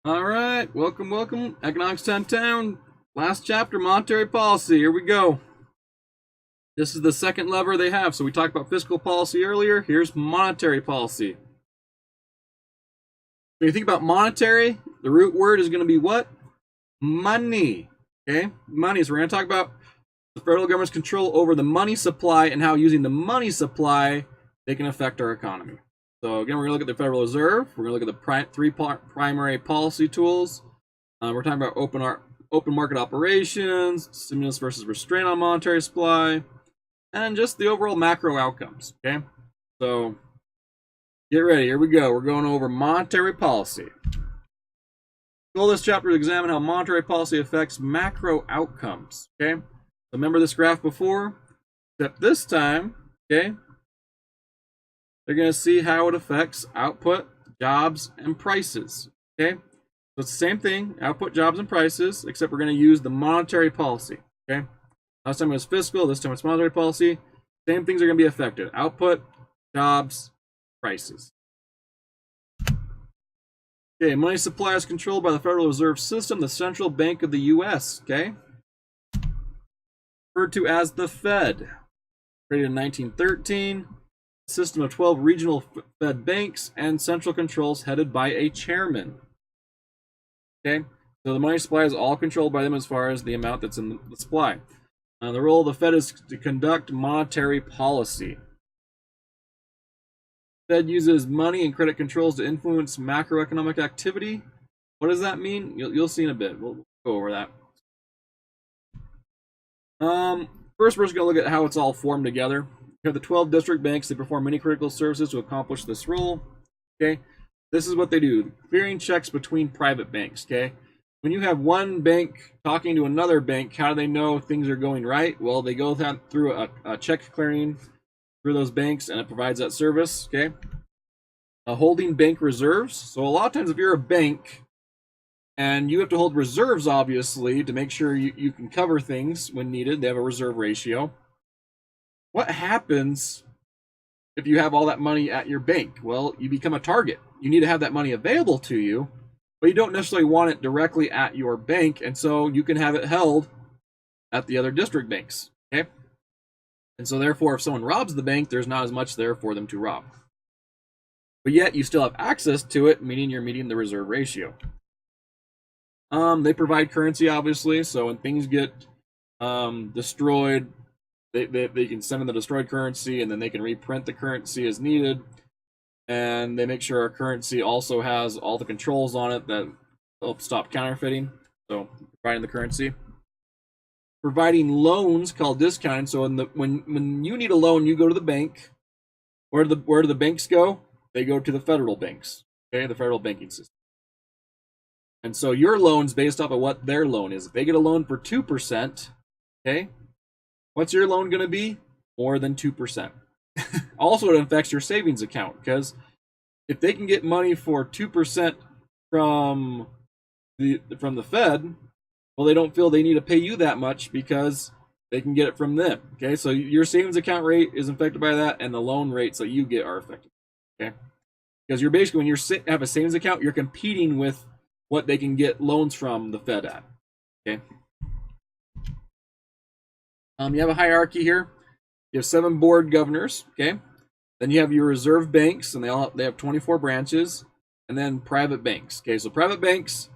All right, welcome. Economics 10 last chapter, monetary policy. Here we go. This is the second lever they have. So we talked about fiscal policy earlier. Here's monetary policy. When you think about monetary, the root word is going to be what? Money. Okay, money. So we're going to talk about the federal government's control over the money supply and how using the money supply they can affect our economy. So again, we're going to look at the Federal Reserve. We're going to look at the three primary policy tools. We're talking about open market operations, stimulus versus restraint on monetary supply, and just the overall macro outcomes. Okay, so get ready. Here we go. We're going over monetary policy. The goal of this chapter is to examine how monetary policy affects macro outcomes. Okay, so remember this graph before, except this time, okay, they're going to see how it affects output, jobs, and prices. Okay, so it's the same thing, output, jobs, and prices, except we're going to use the monetary policy. Okay, last time it was fiscal, this time it's monetary policy. Same things are going to be affected: output, jobs, prices. Okay, money supply is controlled by the Federal Reserve System, the central bank of the U.S. Okay, referred to as the Fed, created in 1913. System of 12 regional Fed banks and central controls headed by a chairman. Okay, so the money supply is all controlled by them as far as the amount that's in the supply. The role of the Fed is to conduct monetary policy. Fed uses money and credit controls to influence macroeconomic activity. What does that mean? You'll see in a bit. We'll go over that. First, we're just going to look at how it's all formed together. You have the 12 district banks. They perform many critical services to accomplish this role. Okay, this is what they do: clearing checks between private banks. Okay, when you have one bank talking to another bank, how do they know things are going right? Well, they go through a check clearing through those banks, and it provides that service. Okay, holding bank reserves. So a lot of times, if you're a bank and you have to hold reserves, obviously, to make sure you can cover things when needed, they have a reserve ratio. What happens if you have all that money at your bank? Well, you become a target. You need to have that money available to you, but you don't necessarily want it directly at your bank, and so you can have it held at the other district banks. Okay, and so therefore, if someone robs the bank, there's not as much there for them to rob. But yet, you still have access to it, meaning you're meeting the reserve ratio. They provide currency, obviously, so when things get destroyed, they can send in the destroyed currency, and then they can reprint the currency as needed. And they make sure our currency also has all the controls on it that help stop counterfeiting. So providing the currency. Providing loans called discounting. So when you need a loan, you go to the bank. Where do the banks go? They go to the federal banks. Okay, the federal banking system. And so your loan's based off of what their loan is. If they get a loan for 2%, okay, what's your loan going to be? More than 2%. Also, it affects your savings account, because if they can get money for 2% from the Fed, well, they don't feel they need to pay you that much because they can get it from them. Okay, so your savings account rate is affected by that, and the loan rates that you get are affected. Okay, because you're basically, when you have a savings account, you're competing with what they can get loans from the Fed at. Okay. You have a hierarchy here. You have 7 board governors. Okay. Then you have your reserve banks, and they have 24 branches, and then private banks. Okay. So private banks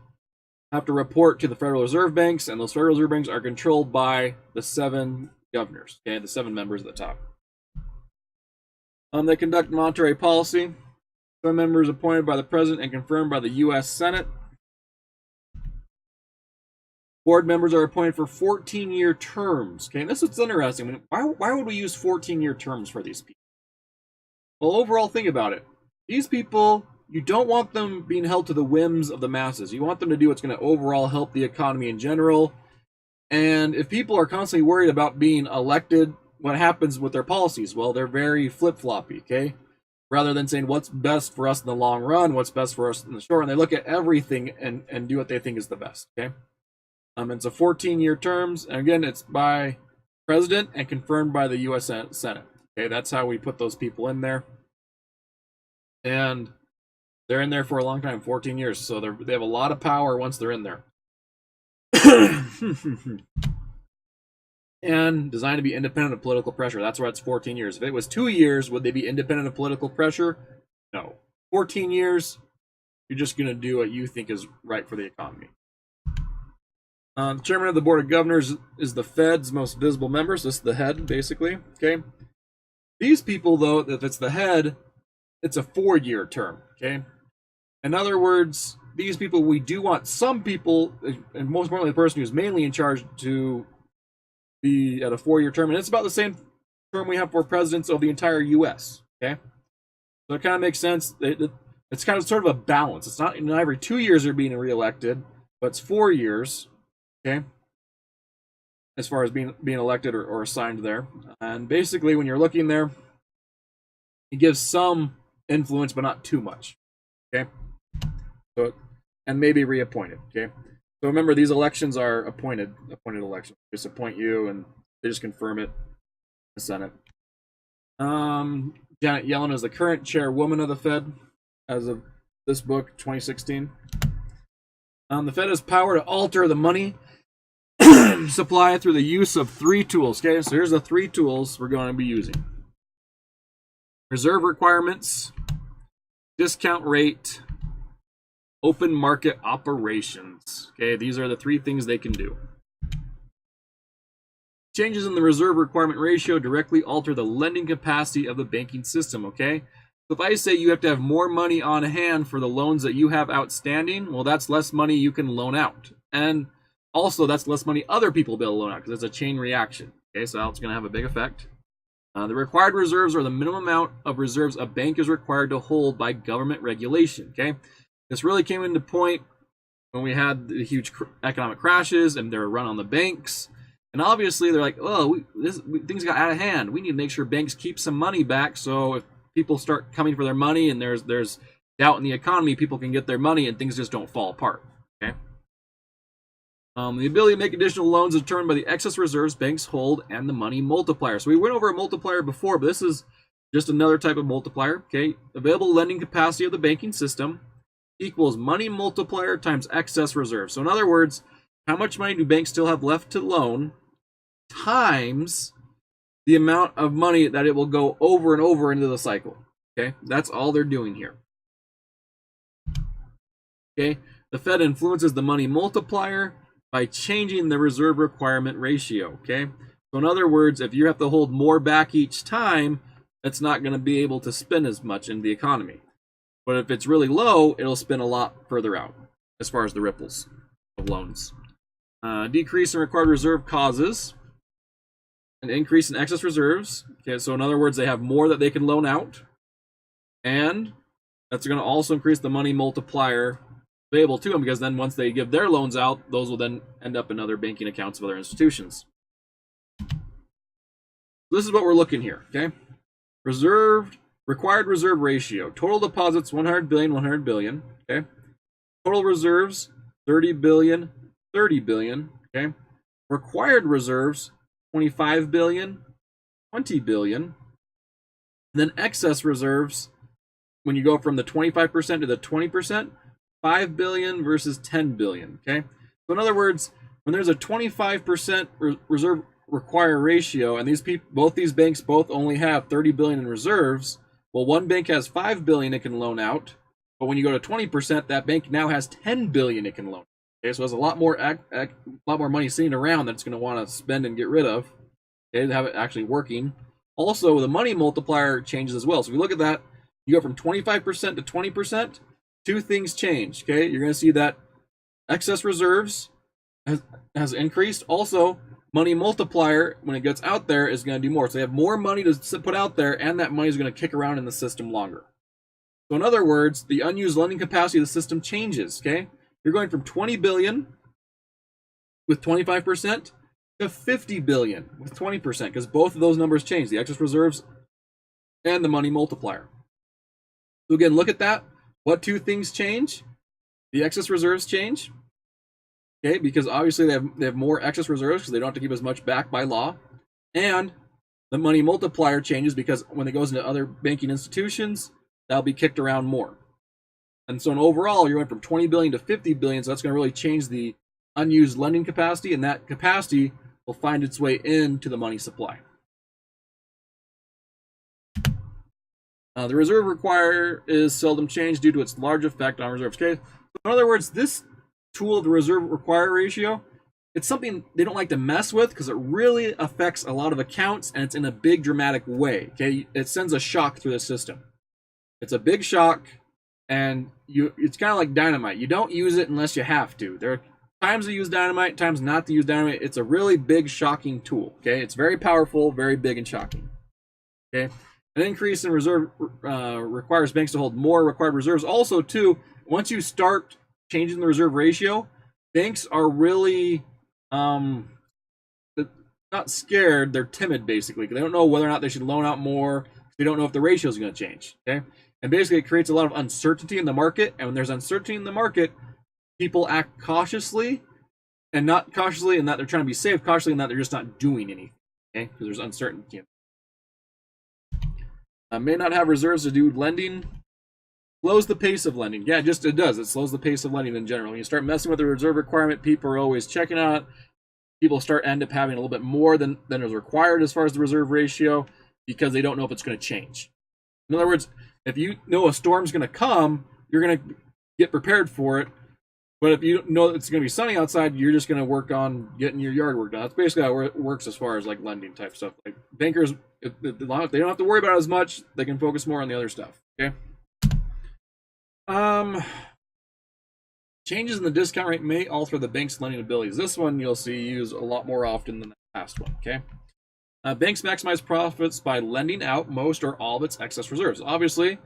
have to report to the Federal Reserve banks, and those Federal Reserve banks are controlled by the 7 governors. Okay, the 7 members at the top. They conduct monetary policy. 7 members appointed by the President and confirmed by the U.S. Senate. Board members are appointed for 14-year terms. Okay, and this is interesting. Why would we use 14-year terms for these people? Well, overall, think about it. These people, you don't want them being held to the whims of the masses. You want them to do what's going to overall help the economy in general. And if people are constantly worried about being elected, what happens with their policies? Well, they're very flip-floppy, okay? Rather than saying what's best for us in the long run, what's best for us in the short run, they look at everything and do what they think is the best, okay? It's a 14-year terms, and again, it's by President and confirmed by the U.S. Senate. Okay, that's how we put those people in there. And They're in there for a long time, 14 years. So they have a lot of power once they're in there. And designed to be independent of political pressure. That's why it's 14 years. If it was 2 years, would they be independent of political pressure? No. 14 years, you're just going to do what you think is right for the economy. The chairman of the board of governors is the Fed's most visible member. So this is the head, basically. Okay. These people, though, if it's the head, it's a 4-year term. Okay. In other words, these people, we do want some people, and most importantly, the person who's mainly in charge, to be at a 4-year term, and it's about the same term we have for presidents of the entire U.S. Okay, so it kind of makes sense. It's kind of sort of a balance. It's not every 2 years they're being reelected, but it's 4 years. Okay, as far as being elected or assigned there, and basically when you're looking there, it gives some influence, but not too much. Okay, so and maybe reappointed. Okay. So remember, these elections are appointed elections. They just appoint you, and they just confirm it in the Senate. Janet Yellen is the current chairwoman of the Fed as of this book, 2016. The Fed has power to alter the money supply through the use of 3 tools. Okay, so here's the 3 tools we're going to be using: reserve requirements, discount rate, open market operations. Okay, these are the 3 things they can do. Changes in the reserve requirement ratio directly alter the lending capacity of the banking system. Okay, so if I say you have to have more money on hand for the loans that you have outstanding, well, that's less money you can loan out, and also that's less money other people will be able to loan out, because it's a chain reaction. Okay, so that's going to have a big effect. The required reserves are the minimum amount of reserves a bank is required to hold by government regulation. Okay. This really came into point when we had the huge economic crashes and they were run on the banks. And obviously they're like, oh, things got out of hand. We need to make sure banks keep some money back, so if people start coming for their money and there's doubt in the economy, people can get their money and things just don't fall apart. Okay. The ability to make additional loans is determined by the excess reserves banks hold and the money multiplier. So we went over a multiplier before, but this is just another type of multiplier. Okay. Available lending capacity of the banking system equals money multiplier times excess reserves. So in other words, how much money do banks still have left to loan times the amount of money that it will go over and over into the cycle. Okay, that's all they're doing here. Okay, the Fed influences the money multiplier by changing the reserve requirement ratio. Okay, so in other words, if you have to hold more back each time, it's not going to be able to spend as much in the economy. But if it's really low, it'll spin a lot further out as far as the ripples of loans. Decrease in required reserve causes an increase in excess reserves. Okay, so in other words, they have more that they can loan out, and that's going to also increase the money multiplier available to them, because then once they give their loans out, those will then end up in other banking accounts of other institutions. This is what we're looking here. Okay, required reserve ratio. Total deposits 100 billion, 100 billion. Okay, total reserves 30 billion, 30 billion. Okay, required reserves 25 billion, 20 billion. And then excess reserves, when you go from the 25% to the 20%, 5 billion versus 10 billion. Okay, so in other words, when there's a 25% reserve require ratio, and both these banks both only have 30 billion in reserves, well, one bank has 5 billion it can loan out, but when you go to 20%, that bank now has 10 billion it can loan. Okay, so there's a lot more money sitting around that it's going to want to spend and get rid of. Okay, to have it actually working. Also, the money multiplier changes as well. So if you look at that, you go from 25% to 20%, 2 things change. Okay, you're going to see that excess reserves has increased. Also, money multiplier, when it gets out there, is going to do more. So they have more money to put out there, and that money is going to kick around in the system longer. So in other words, the unused lending capacity of the system changes. Okay, you're going from 20 billion with 25% to 50 billion with 20%, because both of those numbers change, the excess reserves and the money multiplier. So again, look at that. What 2 things change? The excess reserves change. Okay, because obviously they have more excess reserves because they don't have to keep as much back by law. And the money multiplier changes because when it goes into other banking institutions, that'll be kicked around more. And so in overall, you went from 20 billion to 50 billion. So that's going to really change the unused lending capacity, and that capacity will find its way into the money supply. The reserve require is seldom changed due to its large effect on reserves. Okay, so in other words, this tool of the reserve require ratio, it's something they don't like to mess with because it really affects a lot of accounts, and it's in a big dramatic way. Okay, it sends a shock through the system. It's a big shock, and it's kind of like dynamite. You don't use it unless you have to. There are times to use dynamite, times not to use dynamite. It's a really big, shocking tool. Okay, it's very powerful, very big and shocking. Okay. An increase in reserve requires banks to hold more required reserves. Also, too, once you start changing the reserve ratio, banks are really not scared. They're timid, basically. They don't know whether or not they should loan out more. They don't know if the ratio is going to change. Okay, and basically, it creates a lot of uncertainty in the market. And when there's uncertainty in the market, people act cautiously, and not cautiously in that they're trying to be safe, cautiously in that they're just not doing anything. Okay, because there's uncertainty. May not have reserves to do lending. Slows the pace of lending. Yeah, it does. It slows the pace of lending in general. When you start messing with the reserve requirement, people are always checking on it. People end up having a little bit more than is required as far as the reserve ratio because they don't know if it's going to change. In other words, if you know a storm's going to come, you're going to get prepared for it. But if you know it's going to be sunny outside, you're just going to work on getting your yard work done. That's basically how it works as far as like lending type stuff. Like bankers, if they don't have to worry about it as much, they can focus more on the other stuff. Okay. Changes in the discount rate may alter the bank's lending abilities. This one you'll see used a lot more often than the past one. Okay. Banks maximize profits by lending out most or all of its excess reserves. Obviously,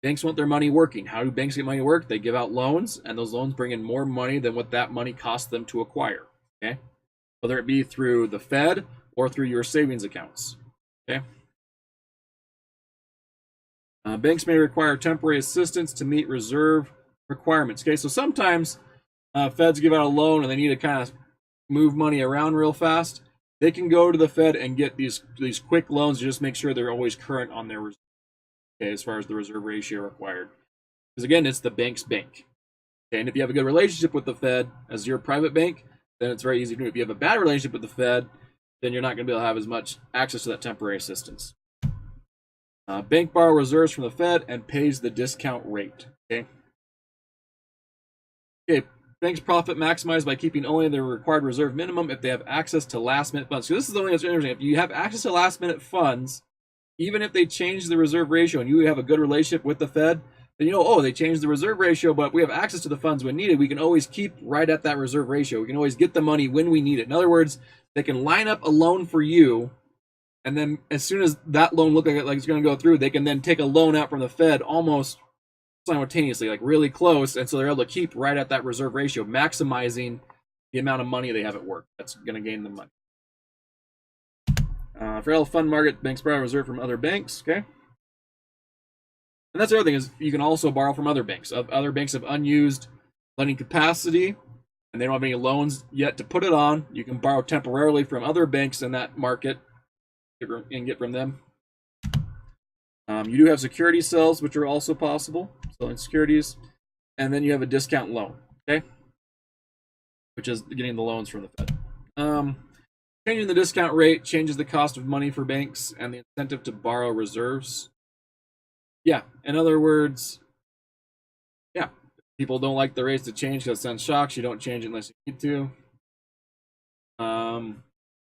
banks want their money working. How do banks get money to work? They give out loans, and those loans bring in more money than what that money costs them to acquire. Okay, whether it be through the Fed or through your savings accounts. Okay. Banks may require temporary assistance to meet reserve requirements. Okay, so sometimes Feds give out a loan and they need to kind of move money around real fast. They can go to the Fed and get these quick loans to just make sure they're always current on their reserve. Okay, as far as the reserve ratio required. Because again, it's the bank's bank. Okay, and if you have a good relationship with the Fed as your private bank, then it's very easy to do. If you have a bad relationship with the Fed, then you're not going to be able to have as much access to that temporary assistance. Bank borrow reserves from the Fed and pays the discount rate. Okay. Okay. Banks profit maximized by keeping only the required reserve minimum if they have access to last minute funds. So this is the only that's interesting. If you have access to last minute funds, even if they change the reserve ratio and you have a good relationship with the Fed, then you know, oh, they changed the reserve ratio, but we have access to the funds when needed. We can always keep right at that reserve ratio. We can always get the money when we need it. In other words, they can line up a loan for you, and then as soon as that loan looks like it's going to go through, they can then take a loan out from the Fed almost simultaneously, like really close, and so they're able to keep right at that reserve ratio, maximizing the amount of money they have at work. That's going to gain them money. For all fund market, banks borrow reserve from other banks. Okay, and that's the other thing is you can also borrow from other banks. Other banks have unused lending capacity, and they don't have any loans yet to put it on. You can borrow temporarily from other banks in that market and get from them. You do have security sales, which are also possible, selling securities, and then you have a discount loan, okay, which is getting the loans from the Fed. Changing the discount rate changes the cost of money for banks and the incentive to borrow reserves. Yeah, in other words, yeah, people don't like the rates to change because it sends shocks. You don't change it unless you need to.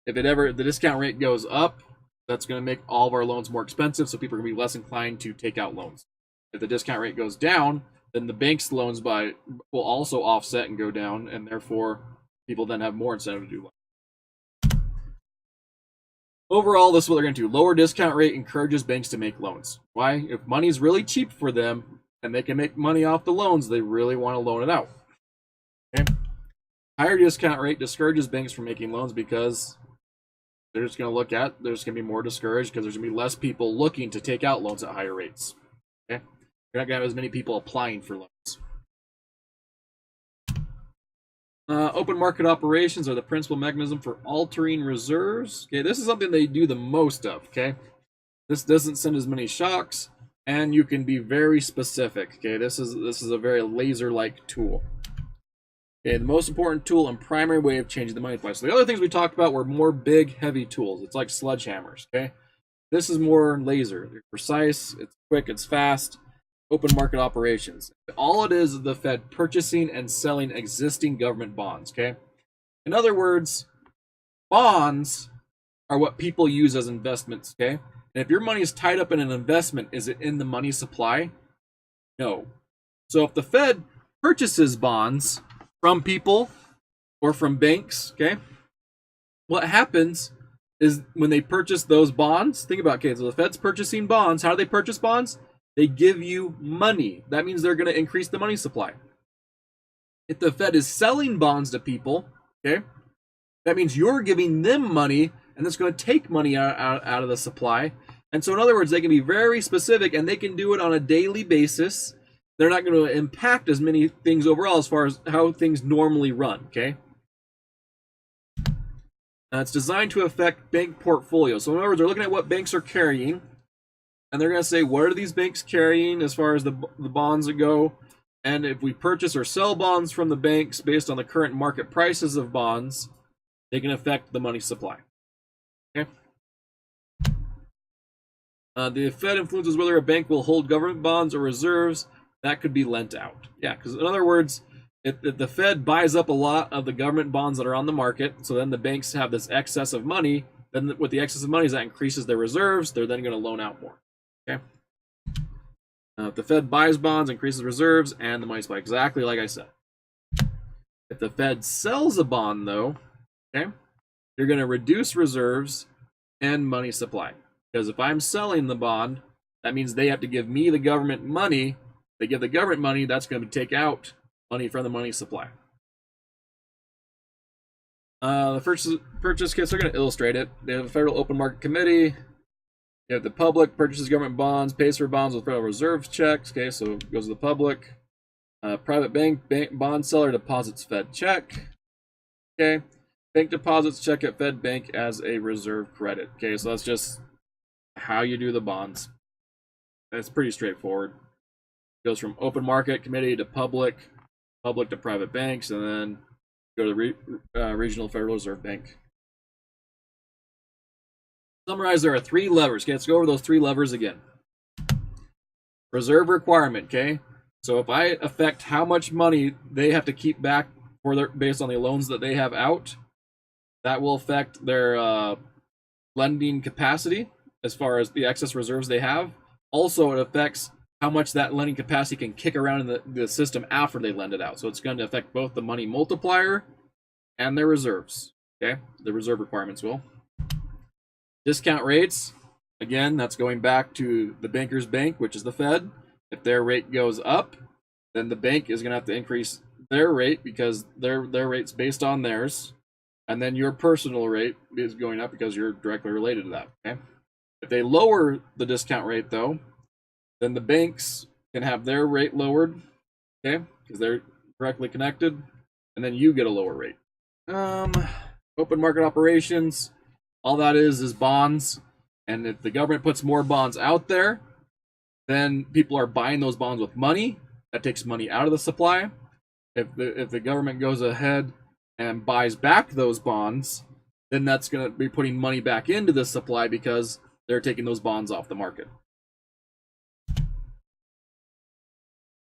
If the discount rate goes up, that's going to make all of our loans more expensive, so people are going to be less inclined to take out loans. If the discount rate goes down, then the bank's loans will also offset and go down, and therefore people then have more incentive to do loans. Overall, this is what they're going to do. Lower discount rate encourages banks to make loans. Why? If money is really cheap for them and they can make money off the loans, they really want to loan it out. Okay? Higher discount rate discourages banks from making loans because they're just going to there's going to be more discouraged because there's going to be less people looking to take out loans at higher rates. Okay? You're not going to have as many people applying for loans. Open market operations are the principal mechanism for altering reserves. Okay, this is something they do the most of. Okay, this doesn't send as many shocks, and you can be very specific. Okay, this is a very laser-like tool. Okay, the most important tool and primary way of changing the money supply. So the other things we talked about were more big, heavy tools. It's like sledgehammers. Okay, this is more laser. It's precise. It's quick. It's fast. Open market operations. All it is the Fed purchasing and selling existing government bonds. Okay, in other words, bonds are what people use as investments. Okay, and if your money is tied up in an investment, is it in the money supply? No. So if the Fed purchases bonds from people or from banks, okay, what happens is when they purchase those bonds, think about, okay, so the Fed's purchasing bonds. How do they purchase bonds? They give you money. That means they're going to increase the money supply. If the Fed is selling bonds to people, okay, that means you're giving them money, and that's going to take money out of the supply. And so in other words, they can be very specific, and they can do it on a daily basis. They're not going to impact as many things overall as far as how things normally run, okay? It's designed to affect bank portfolios. So in other words, they're looking at what banks are carrying, and they're going to say, what are these banks carrying as far as the bonds that go? And if we purchase or sell bonds from the banks based on the current market prices of bonds, they can affect the money supply, okay? The Fed influences whether a bank will hold government bonds or reserves that could be lent out. Yeah, because in other words, if the Fed buys up a lot of the government bonds that are on the market, so then the banks have this excess of money, then with the excess of money, that increases their reserves, they're then going to loan out more. Okay. If the Fed buys bonds, increases reserves, and the money supply, exactly like I said. If the Fed sells a bond, though, okay, you're going to reduce reserves and money supply. Because if I'm selling the bond, that means they have to give me the government money. They give the government money, that's going to take out money from the money supply. The purchase kits are going to illustrate it. They have a Federal Open Market Committee. You have the public purchases government bonds, pays for bonds with Federal Reserve checks. Okay, so it goes to the public. Private bank bond seller deposits Fed check. Okay, bank deposits check at Fed bank as a reserve credit. Okay, so that's just how you do the bonds. That's pretty straightforward. It goes from open market committee to public to private banks, and then go to the regional Federal Reserve Bank. Summarize, there are three levers. Okay, let's go over those three levers again. Reserve requirement, okay? So if I affect how much money they have to keep back for their, based on the loans that they have out, that will affect their lending capacity as far as the excess reserves they have. Also, it affects how much that lending capacity can kick around in the system after they lend it out. So it's going to affect both the money multiplier and their reserves. Okay, the reserve requirements will. Discount rates, again, that's going back to the banker's bank, which is the Fed. If their rate goes up, then the bank is going to have to increase their rate because their rate's based on theirs. And then your personal rate is going up because you're directly related to that. Okay. If they lower the discount rate, though, then the banks can have their rate lowered, okay, because they're directly connected, and then you get a lower rate. Open market operations, all that is bonds, and if the government puts more bonds out there, then people are buying those bonds with money. That takes money out of the supply. If the government goes ahead and buys back those bonds, then that's going to be putting money back into the supply because they're taking those bonds off the market.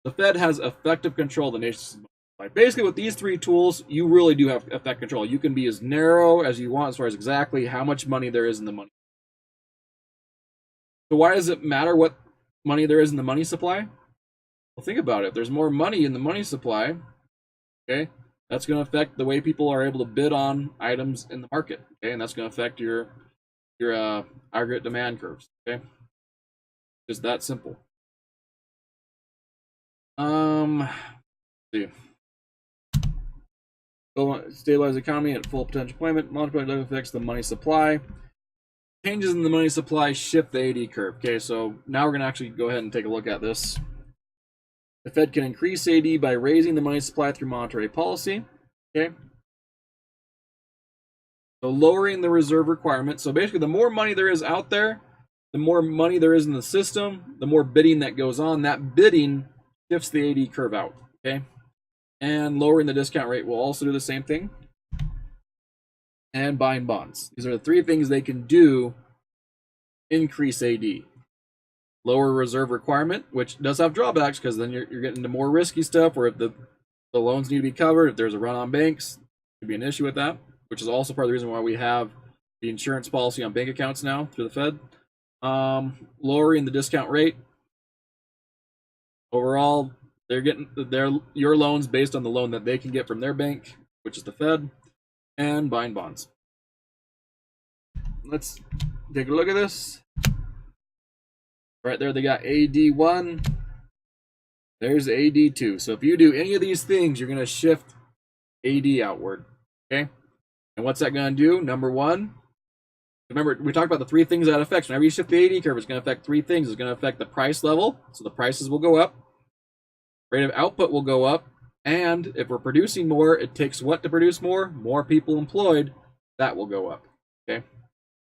The Fed has effective control of the nation's supply. Basically, with these three tools, you really do have effective control. You can be as narrow as you want as far as exactly how much money there is in the money. So why does it matter what money there is in the money supply? Well, think about it. If there's more money in the money supply, okay, that's going to affect the way people are able to bid on items in the market, okay, and that's going to affect your aggregate demand curves, okay? Just that simple. See. Stabilize the economy at full potential employment. Multiplier affects the money supply. Changes in the money supply shift the AD curve. Okay, so now we're going to actually go ahead and take a look at this. The Fed can increase AD by raising the money supply through monetary policy. Okay. So lowering the reserve requirement. So basically, the more money there is out there, the more money there is in the system, the more bidding that goes on. That bidding shifts the AD curve out, okay? And lowering the discount rate will also do the same thing. And buying bonds. These are the three things they can do. Increase AD. Lower reserve requirement, which does have drawbacks because then you're getting into more risky stuff where if the loans need to be covered, if there's a run on banks, could be an issue with that, which is also part of the reason why we have the insurance policy on bank accounts now through the Fed. Lowering the discount rate. Overall, they're getting your loans based on the loan that they can get from their bank, which is the Fed, and buying bonds. Let's take a look at this. Right there, they got AD1. There's AD2. So if you do any of these things, you're going to shift AD outward. Okay? And what's that going to do? Number one, remember, we talked about the three things that affects. Whenever you shift the AD curve, it's going to affect three things. It's going to affect the price level. So the prices will go up. Rate of output will go up. And if we're producing more, it takes what to produce more? More people employed. That will go up. Okay?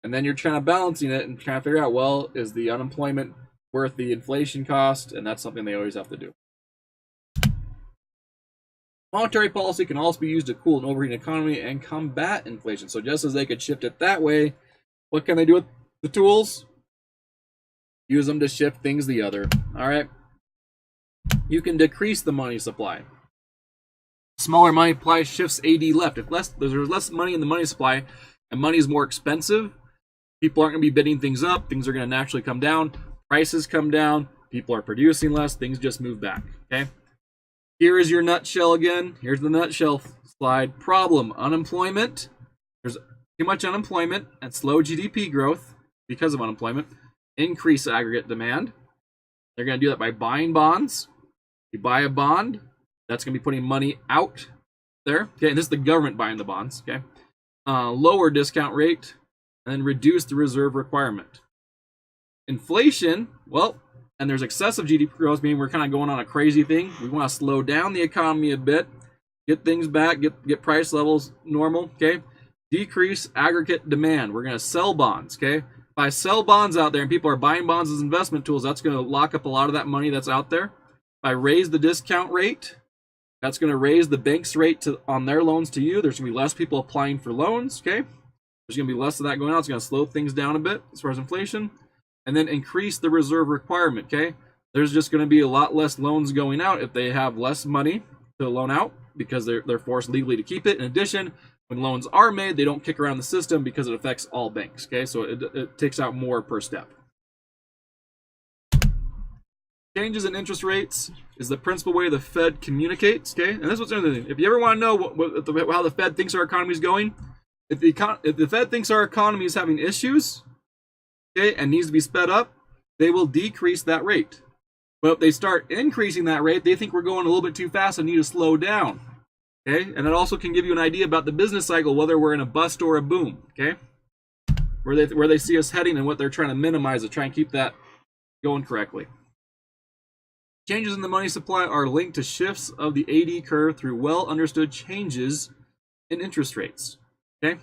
And then you're trying to balancing it and trying to figure out, well, is the unemployment worth the inflation cost? And that's something they always have to do. Monetary policy can also be used to cool an overheating economy and combat inflation. So just as they could shift it that way, what can they do with the tools? Use them to shift things the other. All right. You can decrease the money supply. Smaller money supply shifts AD left. If there's less money in the money supply and money is more expensive, people aren't going to be bidding things up. Things are going to naturally come down. Prices come down. People are producing less. Things just move back. Okay. Here is your nutshell again. Here's the nutshell slide. Problem: unemployment. There's too much unemployment and slow GDP growth because of unemployment. Increase aggregate demand. They're going to do that by buying bonds. You buy a bond, that's going to be putting money out there. Okay, and this is the government buying the bonds. Okay, lower discount rate and then reduce the reserve requirement. Inflation, well, and there's excessive GDP growth, meaning we're kind of going on a crazy thing. We want to slow down the economy a bit, get things back, get price levels normal. Okay, decrease aggregate demand. We're going to sell bonds. Okay, if I sell bonds out there and people are buying bonds as investment tools, that's going to lock up a lot of that money that's out there. If I raise the discount rate, that's going to raise the bank's rate on their loans to you. There's going to be less people applying for loans. Okay, there's going to be less of that going on. It's going to slow things down a bit as far as inflation. And then increase the reserve requirement, okay? There's just going to be a lot less loans going out if they have less money to loan out because they're forced legally to keep it. In addition, when loans are made, they don't kick around the system because it affects all banks, okay? So it takes out more per step. Changes in interest rates is the principal way the Fed communicates, okay? And this is what's interesting. If you ever want to know how the Fed thinks our economy is going, if the Fed thinks our economy is having issues, okay, and needs to be sped up, they will decrease that rate. But if they start increasing that rate, they think we're going a little bit too fast and need to slow down. Okay, and it also can give you an idea about the business cycle, whether we're in a bust or a boom. Okay, where they see us heading and what they're trying to minimize to try and keep that going correctly. Changes in the money supply are linked to shifts of the AD curve through well understood changes in interest rates. Okay.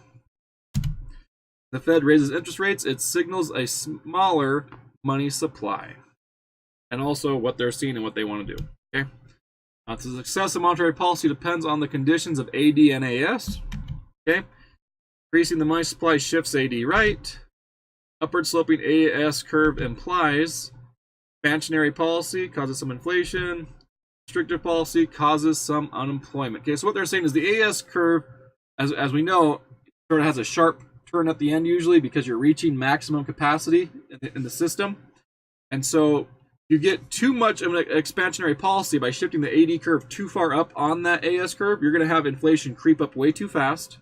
The Fed raises interest rates, it signals a smaller money supply. And also what they're seeing and what they want to do. Okay. The success of monetary policy depends on the conditions of AD and AS. Okay. Increasing the money supply shifts AD right. Upward sloping AS curve implies expansionary policy causes some inflation. Restrictive policy causes some unemployment. Okay, so what they're saying is the AS curve, as we know, sort of has a sharp turn at the end usually because you're reaching maximum capacity in the system. And so you get too much of an expansionary policy by shifting the AD curve too far up on that AS curve, you're going to have inflation creep up way too fast.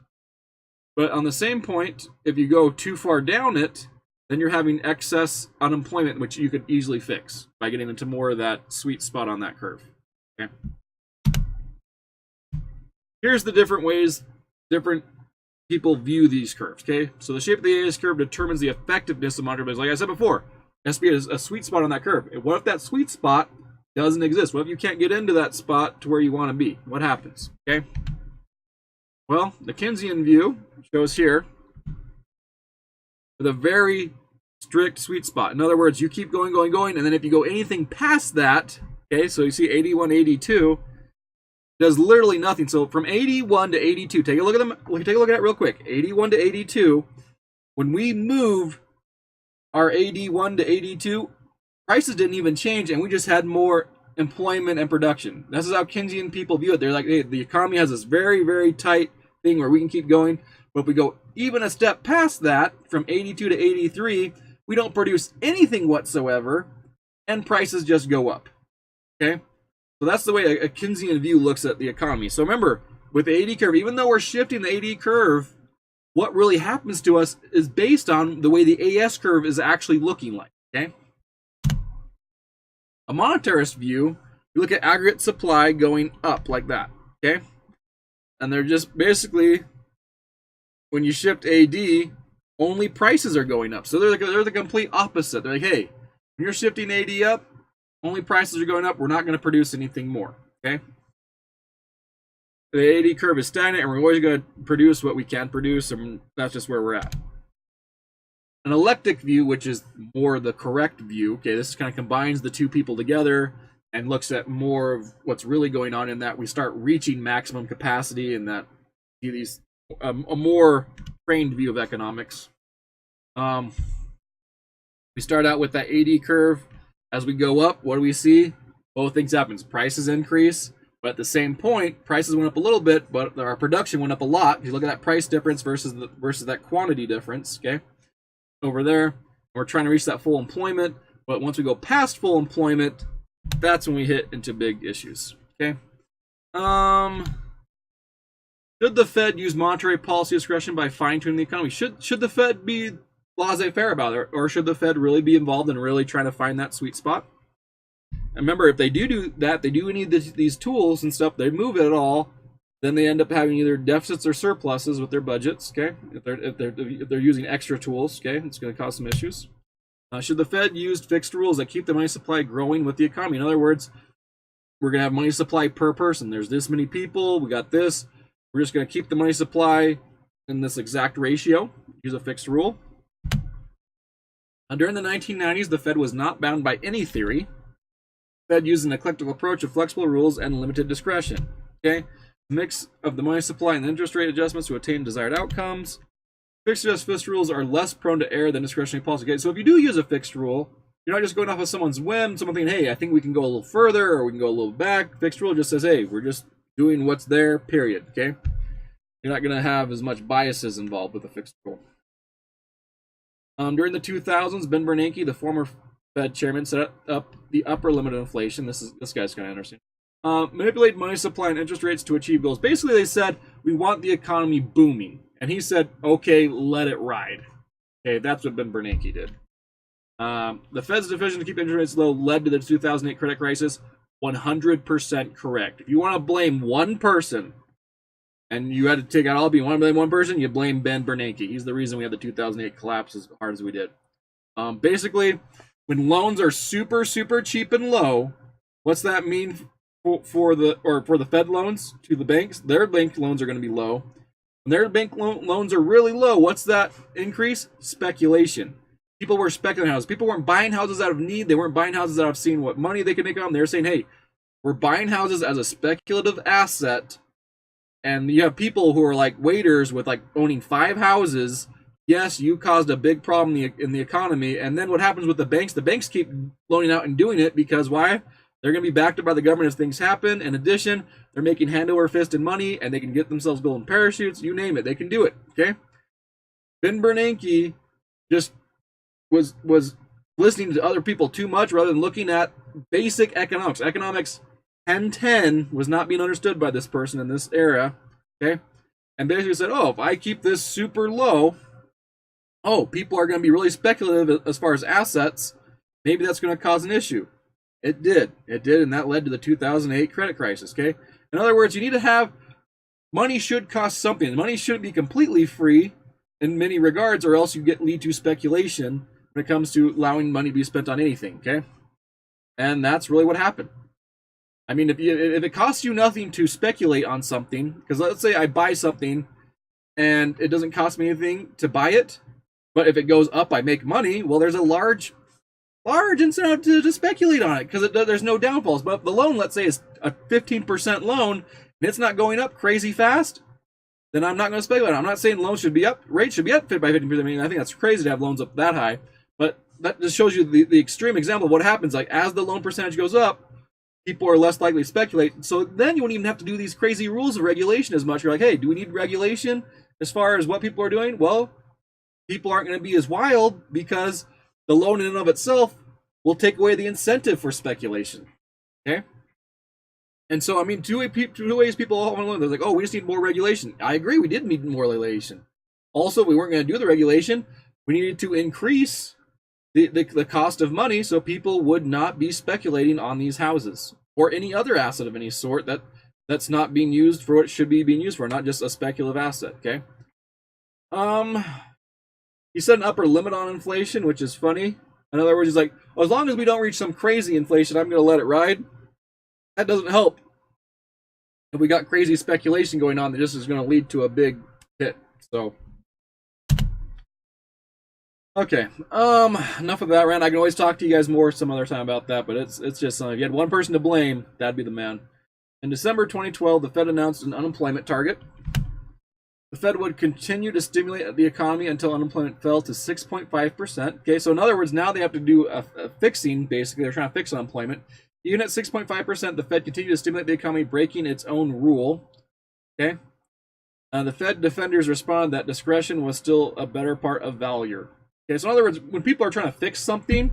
But on the same point, if you go too far down it, then you're having excess unemployment, which you could easily fix by getting into more of that sweet spot on that curve. Okay. Here's the different ways different people view these curves. Okay, so the shape of the AS curve determines the effectiveness of monetary policy. Like I said before, it has to be a sweet spot on that curve. What if that sweet spot doesn't exist? What if you can't get into that spot to where you want to be? What happens? Okay. Well, the Keynesian view shows here with a very strict sweet spot. In other words, you keep going, going, going, and then if you go anything past that, okay, so you see 81, 82, does literally nothing. So from 81 to 82, take a look at them. Take a look at it real quick. 81 to 82, when we move our 81 to 82, prices didn't even change, and we just had more employment and production. This is how Keynesian people view it. They're like, hey, the economy has this very, very tight thing where we can keep going, but if we go even a step past that, from 82 to 83, we don't produce anything whatsoever, and prices just go up. Okay? So that's the way a Keynesian view looks at the economy. So remember, with the AD curve, even though we're shifting the AD curve, what really happens to us is based on the way the AS curve is actually looking like. Okay? A monetarist view, you look at aggregate supply going up like that. Okay? And they're just basically, when you shift AD, only prices are going up. So they're the complete opposite. They're like, hey, when you're shifting AD up, only prices are going up. We're not going to produce anything more. Okay? The AD curve is stagnant, and we're always going to produce what we can produce, and that's just where we're at. An eclectic view, which is more the correct view, okay, this kind of combines the two people together and looks at more of what's really going on in that we start reaching maximum capacity and that these a more trained view of economics. We start out with that AD curve. As we go up, what do we see? Both things happen. Prices increase, but at the same point, prices went up a little bit, but our production went up a lot. If you look at that price difference versus that quantity difference, okay, over there, we're trying to reach that full employment, but once we go past full employment, that's when we hit into big issues. Okay. Should the Fed use monetary policy discretion by fine-tuning the economy? Should the Fed be laissez-faire about it, or should the Fed really be involved in really trying to find that sweet spot? And remember, if they do that, they do need these tools and stuff. They move it at all, then they end up having either deficits or surpluses with their budgets. Okay, if they're using extra tools, okay, it's going to cause some issues. Should the Fed use fixed rules that keep the money supply growing with the economy? In other words, we're going to have money supply per person. There's this many people. We got this. We're just going to keep the money supply in this exact ratio. Use a fixed rule. During the 1990s, the Fed was not bound by any theory. The Fed used an eclectic approach of flexible rules and limited discretion. Okay, mix of the money supply and interest rate adjustments to attain desired outcomes. Fixed rules are less prone to error than discretionary policy. Okay, so if you do use a fixed rule, you're not just going off of someone's whim, someone thinking, hey, I think we can go a little further or we can go a little back. Fixed rule just says, hey, we're just doing what's there, period. Okay, you're not going to have as much biases involved with a fixed rule. During the 2000s, Ben Bernanke, the former Fed chairman, set up the upper limit of inflation. This guy's kind of interesting. Manipulate money supply and interest rates to achieve goals. Basically, they said, we want the economy booming. And he said, okay, let it ride. Okay, that's what Ben Bernanke did. The Fed's decision to keep interest rates low led to the 2008 credit crisis. 100% correct. If you want to blame one person, and you had to take out all of you want to blame one person, you blame Ben Bernanke. He's the reason we had the 2008 collapse as hard as we did. Basically, when loans are super, super cheap and low, what's that mean for the Fed loans to the banks? Their bank loans are going to be low. When their bank loans are really low, what's that increase? Speculation. People were speculating houses. People weren't buying houses out of need. They weren't buying houses out of seeing what money they could make on them. They were saying, hey, we're buying houses as a speculative asset. And you have people who are like waiters with like owning 5 houses. Yes, you caused a big problem in the economy. And then what happens with the banks? The banks keep loaning out and doing it because why? They're going to be backed up by the government as things happen. In addition, they're making hand over fist in money, and they can get themselves golden parachutes. You name it, they can do it. Okay. Ben Bernanke just was listening to other people too much rather than looking at basic economics. Economics 1010 was not being understood by this person in this era. Okay. And basically said, oh, if I keep this super low, oh, people are going to be really speculative as far as assets. Maybe that's going to cause an issue. It did, and that led to the 2008 credit crisis, okay? In other words, you need to have, money should cost something. Money shouldn't be completely free in many regards, or else you lead to speculation when it comes to allowing money to be spent on anything, okay? And that's really what happened. I mean, if it costs you nothing to speculate on something, because let's say I buy something and it doesn't cost me anything to buy it, But if it goes up, I make money. Well, there's a large incentive to speculate on it because there's no downfalls. But if the loan, let's say, is a 15% loan and it's not going up crazy fast, then I'm not going to speculate. I'm not saying loans should be up, rates should be up by 15%. I mean, I think that's crazy to have loans up that high. But that just shows you the extreme example of what happens. Like, as the loan percentage goes up, people are less likely to speculate. So then you won't even have to do these crazy rules of regulation as much. You're like, hey, do we need regulation as far as what people are doing? Well, people aren't going to be as wild because the loan in and of itself will take away the incentive for speculation. Okay? And so, I mean, two ways people often look. They're like, oh, we just need more regulation. I agree, we did need more regulation. Also, we weren't going to do the regulation. We needed to increase the cost of money so people would not be speculating on these houses or any other asset of any sort that's not being used for what it should be being used for, not just a speculative asset, okay? He set an upper limit on inflation, which is funny. In other words, he's like, well, as long as we don't reach some crazy inflation, I'm going to let it ride. That doesn't help. If we got crazy speculation going on, that this is going to lead to a big hit. So, okay. Enough of that rant. I can always talk to you guys more some other time about that, but it's just something. If you had one person to blame, that'd be the man. In December 2012, the Fed announced an unemployment target. The Fed would continue to stimulate the economy until unemployment fell to 6.5%. Okay, so in other words, now they have to do a fixing, basically. They're trying to fix unemployment. Even at 6.5%, the Fed continued to stimulate the economy, breaking its own rule. Okay? The Fed defenders responded that discretion was still a better part of value. Okay, so in other words, when people are trying to fix something,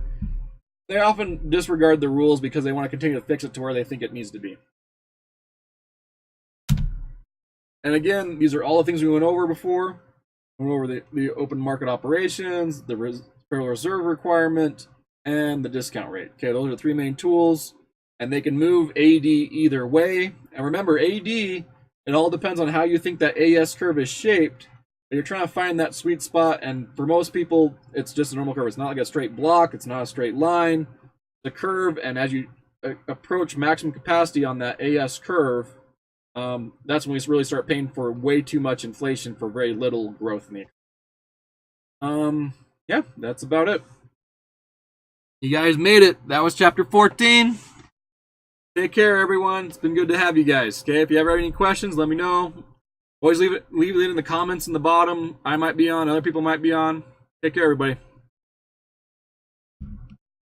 they often disregard the rules because they want to continue to fix it to where they think it needs to be. And again, these are all the things we went over before. We went over the open market operations, the Federal Reserve requirement, and the discount rate. Okay, those are the three main tools, and they can move AD either way. And remember, AD, it all depends on how you think that AS curve is shaped. You're trying to find that sweet spot, and for most people, it's just a normal curve. It's not like a straight block. It's not a straight line. The curve, and as you approach maximum capacity on that AS curve, that's when we really start paying for way too much inflation for very little growth in the economy. Yeah, that's about it. You guys made it. That was chapter 14. Take care, everyone. It's been good to have you guys. Okay, if you ever have any questions, let me know. Always leave it in the comments in the bottom. I might be on, other people might be on. Take care, everybody.